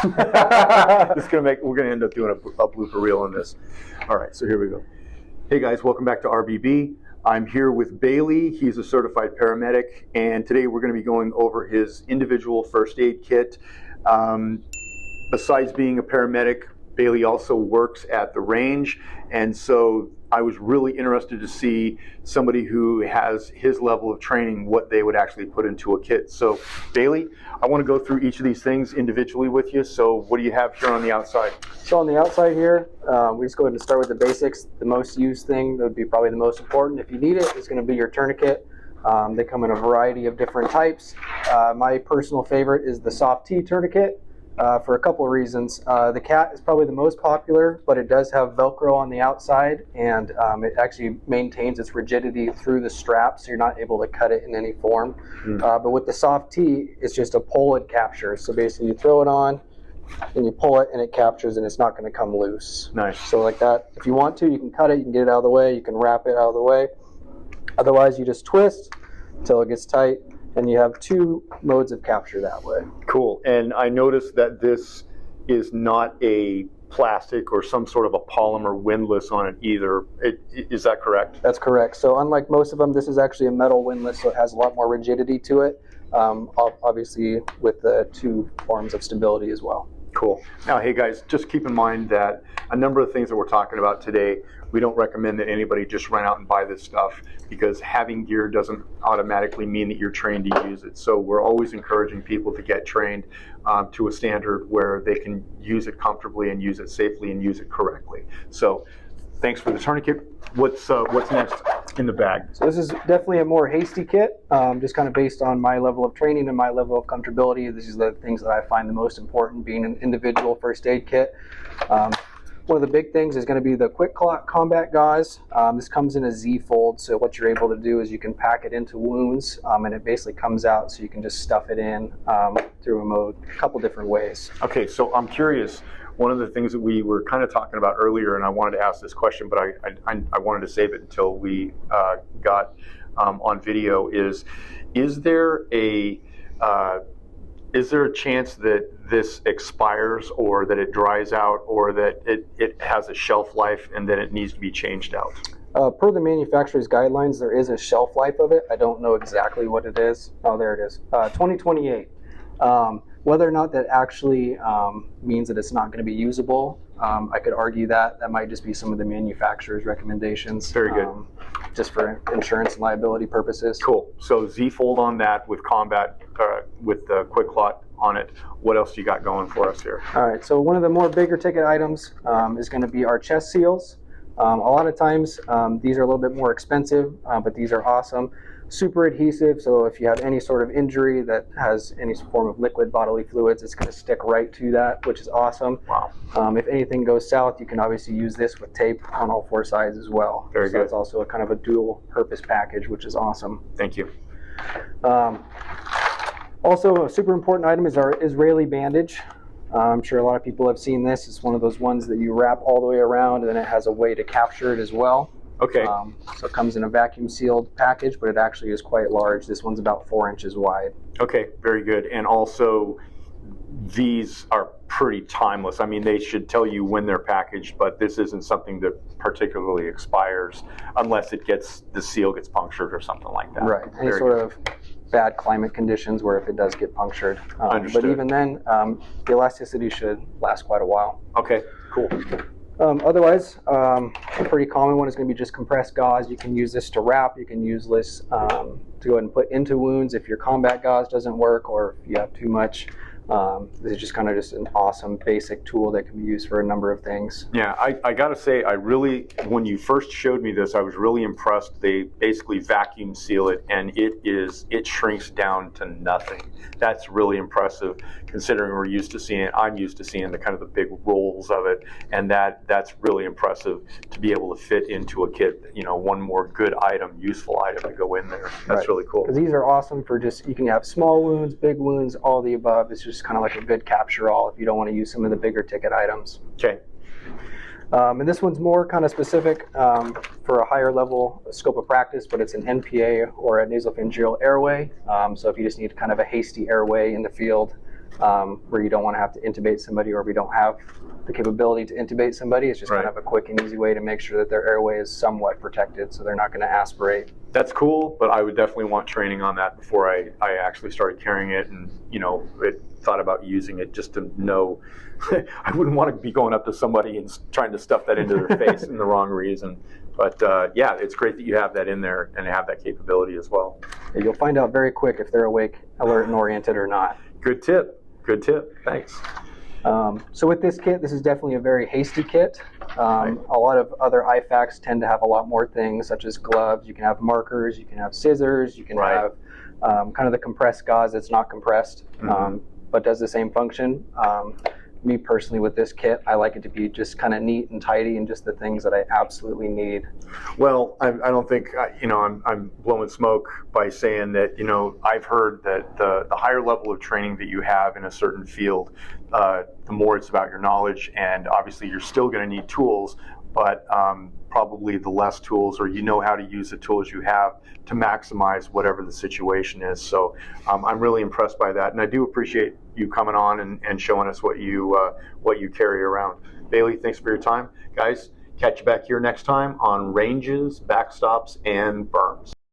We're gonna end up doing a blooper reel on this. All right, so here we go. Hey guys, welcome back to RBB. I'm here with Bailey. He's a certified paramedic, and today we're going to be going over his individual first aid kit. Besides being a paramedic, Bailey also works at the range, and so I was really interested to see somebody who has his level of training, what they would actually put into a kit. So Bailey, I want to go through each of these things individually with you. So what do you have here on the outside? So on the outside here, we just go ahead and start with the basics. The most used thing that would be probably the most important if you need it is going to be your tourniquet. They come in a variety of different types. My personal favorite is the soft T tourniquet. For a couple of reasons. The cat is probably the most popular, but it does have Velcro on the outside, and it actually maintains its rigidity through the strap, so you're not able to cut it in any form. But with the soft T, it's just a pull and capture. So basically you throw it on, and you pull it, and it captures, and it's not going to come loose. Nice. So like that, if you want to, you can cut it, you can get it out of the way, you can wrap it out of the way. Otherwise, you just twist until it gets tight, and you have two modes of capture that way. Cool. And I noticed that this is not a plastic or some sort of a polymer windlass on it either. Is that correct? That's correct. So unlike most of them, this is actually a metal windlass, so it has a lot more rigidity to it, obviously with the two forms of stability as well. Cool. Now, hey guys, just keep in mind that a number of things that we're talking about today, we don't recommend that anybody just run out and buy this stuff, because having gear doesn't automatically mean that you're trained to use it. So we're always encouraging people to get trained to a standard where they can use it comfortably and use it safely and use it correctly. So thanks for the tourniquet. What's next in the bag? So this is definitely a more hasty kit, just kind of based on my level of training and my level of comfortability. This is the things that I find the most important, being an individual first aid kit. One of the big things is going to be the quick combat gauze. This comes in a Z fold, so what you're able to do is you can pack it into wounds, and it basically comes out, so you can just stuff it in through a couple different ways. Okay, so I'm curious. One of the things that we were kind of talking about earlier, and I wanted to ask this question, but I wanted to save it until we got on video, is there a chance that this expires, or that it dries out, or that it has a shelf life and then it needs to be changed out? Per the manufacturer's guidelines, there is a shelf life of it. I don't know exactly what it is. Oh, there it is. 2028. Whether or not that actually means that it's not going to be usable, I could argue that might just be some of the manufacturer's recommendations. Very good. Just for insurance and liability purposes. Cool. So Z-fold on that with combat, with the quick clot on it. What else you got going for us here? All right. So one of the more bigger ticket items is going to be our chest seals. A lot of times these are a little bit more expensive, but these are awesome. Super adhesive, so if you have any sort of injury that has any form of liquid bodily fluids, it's going to stick right to that, which is awesome. Wow. If anything goes south, you can obviously use this with tape on all four sides as well. Very good. It's also a kind of a dual purpose package, which is awesome. Thank you. Also, a super important item is our Israeli bandage. I'm sure a lot of people have seen this. It's one of those ones that you wrap all the way around, and then it has a way to capture it as well. Okay. So it comes in a vacuum sealed package, but it actually is quite large. This one's about 4 inches wide. Okay, very good. And also, these are pretty timeless. I mean, they should tell you when they're packaged, but this isn't something that particularly expires unless the seal gets punctured or something like that. Right. Any sort of bad climate conditions where if it does get punctured. Understood. But even then, the elasticity should last quite a while. Okay, cool. Otherwise, a pretty common one is going to be just compressed gauze. You can use this to wrap. You can use this to go ahead and put into wounds if your combat gauze doesn't work, or if you have too much. This is just kind of just an awesome basic tool that can be used for a number of things. Yeah, I got to say, when you first showed me this, I was really impressed. They basically vacuum seal it, and it shrinks down to nothing. That's really impressive, considering I'm used to seeing the kind of the big rolls of it, and that's really impressive to be able to fit into a kit. You know, one more good item, useful item to go in there. That's really cool. Because these are awesome for you can have small wounds, big wounds, all the above. It's just kind of like a good capture-all if you don't want to use some of the bigger ticket items. Okay. And this one's more kind of specific for a higher level scope of practice, but it's an NPA or a nasopharyngeal airway. So if you just need kind of a hasty airway in the field, where you don't want to have to intubate somebody, or we don't have the capability to intubate somebody. It's just Right. kind of a quick and easy way to make sure that their airway is somewhat protected, so they're not going to aspirate. That's cool, but I would definitely want training on that before I actually started carrying it and, thought about using it, just to know. I wouldn't want to be going up to somebody and trying to stuff that into their face in the wrong reason. But yeah, it's great that you have that in there and have that capability as well. Yeah, you'll find out very quick if they're awake, alert, and oriented or not. Good tip. Good tip. Thanks. So with this kit, this is definitely a very hasty kit. A lot of other IFAKs tend to have a lot more things, such as gloves. You can have markers, you can have scissors, you can have kind of the compressed gauze that's not compressed, but does the same function. Me personally, with this kit, I like it to be just kind of neat and tidy and just the things that I absolutely need. Well, I don't think, I'm blowing smoke by saying that, I've heard that the higher level of training that you have in a certain field, the more it's about your knowledge, and obviously you're still going to need tools, but probably the less tools, or how to use the tools you have to maximize whatever the situation is. So I'm really impressed by that, and I do appreciate you coming on and showing us what you carry around. Bailey, thanks for your time. Guys, catch you back here next time on ranges, backstops, and berms.